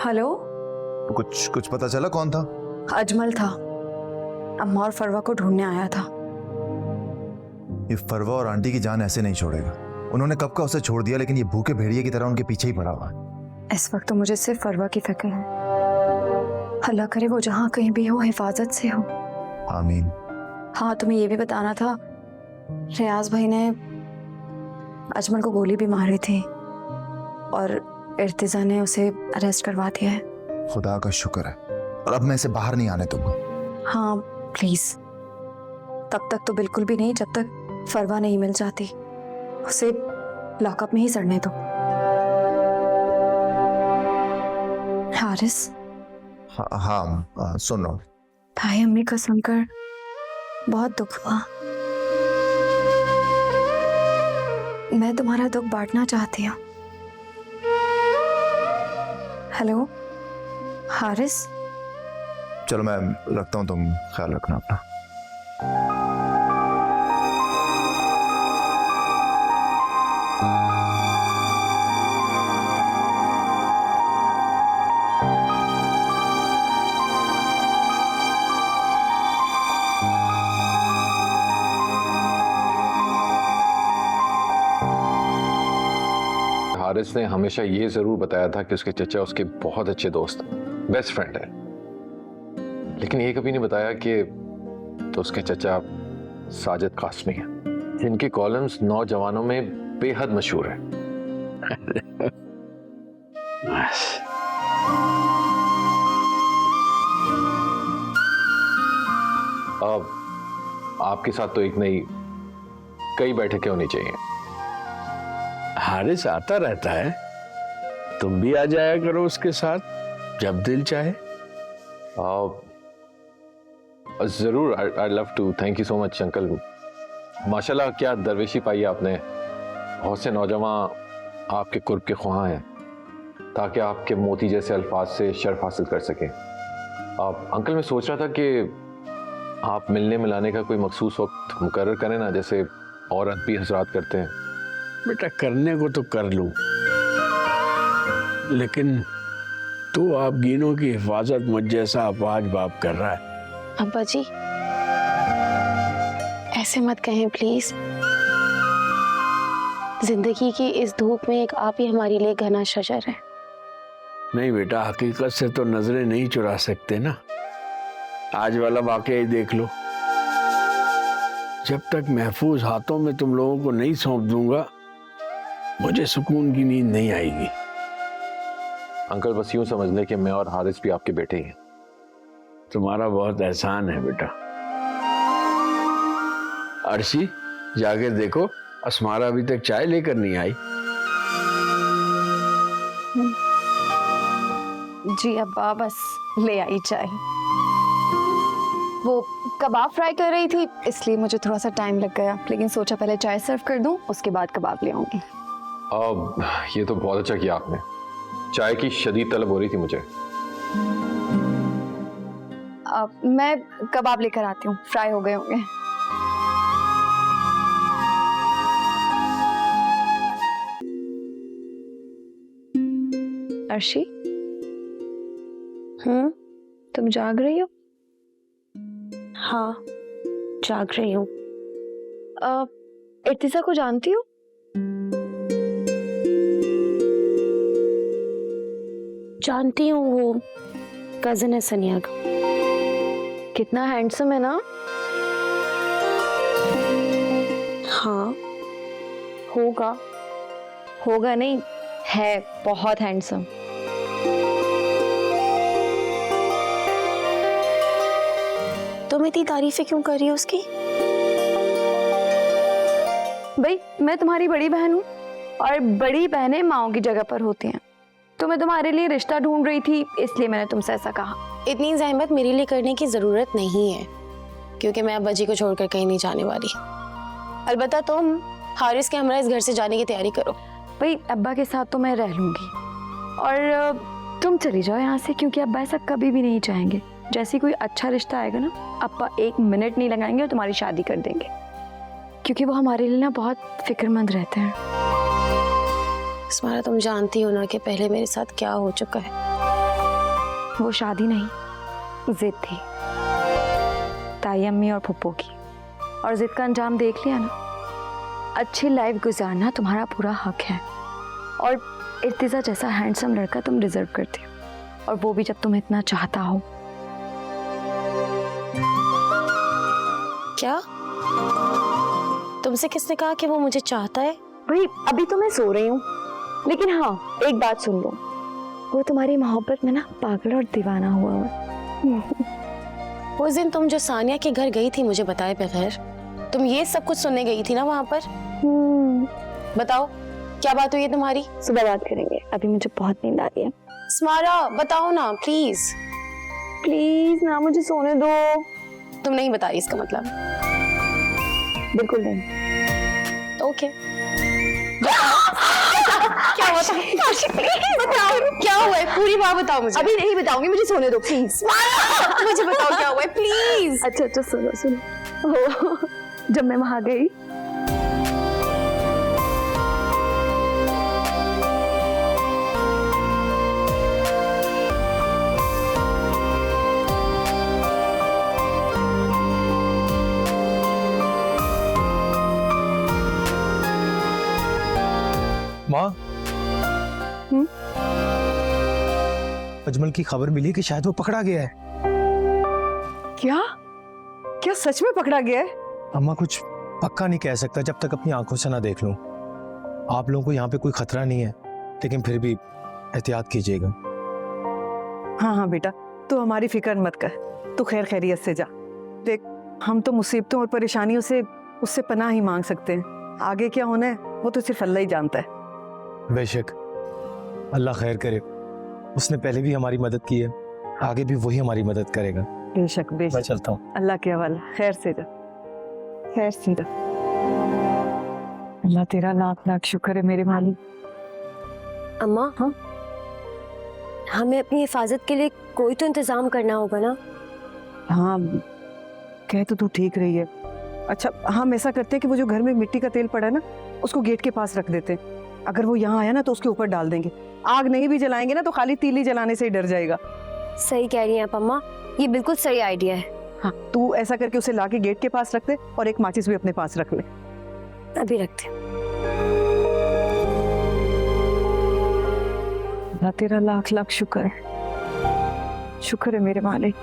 Hello. कुछ कुछ पता चला कौन था? अजमल था। अम्मा और फरवा को ढूंढने आया था। ये फरवा और आंटी की जान ऐसे नहीं छोड़ेगा। उन्होंने कब का उसे छोड़ दिया, लेकिन ये भूखे भेड़िए की तरह उनके पीछे ही पड़ा हुआ है। इस वक्त तो मुझे सिर्फ फरवा की फिक्र है। अल्लाह करे वो जहाँ कहीं भी हो हिफाजत से हो। आमीन। हाँ, तुम्हें ये भी बताना था, रियाज भाई ने अजमल को गोली भी मारी थी और इर्तिजा ने उसे अरेस्ट करवा दिया है। खुदा का शुक्र है। और अब मैं इसे बाहर नहीं आने दूंगा। हाँ प्लीज। तब तक तो बिल्कुल भी नहीं जब तक फरवा नहीं मिल जाती। उसे लॉकअप में ही सड़ने दो। हारिस। हाँ, सुन रहा हूँ। भाई अम्मी का सुनकर बहुत दुख हुआ। मैं तुम्हारा दुख बांटना चाहती हूँ। हेलो हारिस। चलो मैं रखता हूँ, तुम ख्याल रखना अपना। हारिस ने हमेशा ये जरूर बताया था कि उसके चचा उसके बहुत अच्छे दोस्त, बेस्ट फ्रेंड है, लेकिन ये कभी नहीं बताया कि तो उसके चचा साजिद कासमी है, जिनके कॉलम्स नौजवानों में बेहद मशहूर है। अब आपके साथ तो एक नहीं कई बैठकें होनी चाहिए। हारिस आता रहता है, तुम भी आ जाया करो उसके साथ जब दिल चाहे। जरूर, I love to. Thank you so much uncle. माशाल्लाह क्या दरवेशी पाई आपने। बहुत से नौजवान आपके कुर्ब के ख्वाह हैं ताकि आपके मोती जैसे अल्फाज से शर्फ हासिल कर सकें। अंकल मैं सोच रहा था कि आप मिलने मिलाने का कोई मखसूस वक्त मुकर्रर करें ना, जैसे और अदबी हजरात करते हैं। बेटा करने को तो कर लूं, लेकिन तू आप गीनों की हिफाजत मुझ जैसा अपाज बाप कर रहा है। अब्बा जी ऐसे मत कहें प्लीज। जिंदगी की इस धूप में एक आप ही हमारे लिए घना शजर है। नहीं बेटा, हकीकत से तो नजरें नहीं चुरा सकते ना। आज वाला वाकया ही देख लो। जब तक महफूज हाथों में तुम लोगों को नहीं सौंप दूंगा, मुझे सुकून की नींद नहीं आएगी। अंकल बस यूं समझ ले कि मैं और हारिस भी आपके बेटे ही हैं। तुम्हारा बहुत एहसान है बेटा। अर्शी जाके देखो, अस्मारा अभी तक चाय लेकर नहीं आई। जी अब्बा बस ले आई चाय। वो कबाब फ्राई कर रही थी इसलिए मुझे थोड़ा सा टाइम लग गया, लेकिन सोचा पहले चाय सर्व कर दूं उसके बाद कबाब ले आऊंगी। ये तो बहुत अच्छा किया आपने। चाय की शदीद तलब हो रही थी मुझे। मैं कबाब लेकर आती हूँ, फ्राई हो गए होंगे। अर्शी। तुम जाग रही हो? हाँ जाग रही हूँ। इर्तिजा को जानती हो? जानती हूँ, वो कजिन है सनिया का। कितना हैंडसम है ना? हाँ होगा नहीं, है बहुत हैंडसम। तुम इतनी तारीफें क्यों कर रही हो उसकी? भाई मैं तुम्हारी बड़ी बहन हूँ और बड़ी बहनें माओ की जगह पर होती हैं। तो मैं तुम्हारे लिए रिश्ता ढूंढ रही थी, इसलिए मैंने तुमसे ऐसा कहा। इतनी ज़हमत मेरे लिए करने की ज़रूरत नहीं है, क्योंकि मैं अब्बा जी को छोड़कर कहीं नहीं जाने वाली। अलबत्ता तुम हारिस के हमरा इस घर से जाने की तैयारी करो। भाई अब्बा के साथ तो मैं रह लूंगी और तुम चली जाओ यहाँ से, क्योंकि अब्बा ऐसा कभी भी नहीं चाहेंगे। जैसे कोई अच्छा रिश्ता आएगा ना, अब्बा एक मिनट नहीं लगाएंगे और तुम्हारी शादी कर देंगे, क्योंकि वो हमारे लिए ना बहुत फिक्रमंद रहते हैं। अस्मारा तुम जानती हो ना कि पहले मेरे साथ क्या हो चुका है। वो शादी नहीं, जिद थी, ताई अम्मी और फुप्पो की। और जिद का अंजाम देख लिया ना। अच्छी लाइफ गुजारना तुम्हारा पूरा हक है, और इर्तिजा जैसा हैंडसम लड़का तुम डिजर्व करती हो, और वो भी जब तुम इतना चाहता हो। क्या तुमसे किसने कहा कि वो मुझे चाहता है? भाई अभी तो मैं सो रही हूँ, लेकिन हाँ एक बात सुन लो, वो तुम्हारी मोहब्बत में ना पागल और दीवाना हुआ है। उस दिन तुम जो सानिया के घर गई थी मुझे बताए बगैर, तुम ये सब कुछ सुनने गई थी ना वहां पर? बताओ क्या बात हुई है तुम्हारी? सुबह बात करेंगे, अभी मुझे बहुत नींद आ रही है। स्मारा बताओ ना प्लीज। प्लीज ना, मुझे सोने दो। तुम नहीं बता रही इसका मतलब? बिल्कुल नहीं। ओके। क्या हुआ था? बताओ क्या हुआ है, पूरी बात बताओ मुझे। अभी नहीं बताऊंगी, मुझे सोने दो प्लीज। मुझे बताओ क्या हुआ है प्लीज। अच्छा अच्छा सुनो सुनो। जब मैं वहां गई, माँ, अजमल की खबर मिली कि शायद वो पकड़ा गया है। क्या क्या सच में पकड़ा गया है? अम्मा कुछ पक्का नहीं कह सकता जब तक अपनी आंखों से ना देख लूं। आप लोगों को यहाँ पे कोई खतरा नहीं है, लेकिन फिर भी एहतियात कीजिएगा। हाँ हाँ बेटा, तू हमारी फिक्र मत कर, तू खैर खैरियत से जा। देख, हम तो मुसीबतों और परेशानियों से उससे पनाह ही मांग सकते हैं, आगे क्या होना है वो तो सिर्फ अल्लाह ही जानता है। बेशक, अल्लाह खैर करे। उसने पहले भी हमारी मदद की है, आगे भी वही हमारी मदद करेगा। बेशक मैं बेशक, चलता हूँ। अल्लाह के हवाले। खैर से जा, खैर से जा। अल्लाह तेरा लाख लाख शुक्र है मेरे मालिक। अम्मा, हाँ, हमें अपनी हिफाजत के लिए कोई तो इंतजाम करना होगा ना? हाँ, कह तो तू ठीक रही है। अच्छा, हम ऐसा करते हैं कि वो जो घर में मिट्टी का तेल पड़ा है ना, उसको गेट के पास रख देते हैं। अगर वो यहाँ आया ना तो उसके ऊपर डाल देंगे। आग नहीं भी जलाएंगे ना तो खाली तीली जलाने से ही डर जाएगा। सही कह रही हैं आप अम्मा, ये बिल्कुल सही आइडिया है। हाँ, तू ऐसा करके उसे लाके गेट के पास रख दे और एक माचिस भी अपने पास रख ले। अभी रखते हैं। अल्लाह तेरा लाख लाख शुक्र है, शुक्र है मेरे मालिक।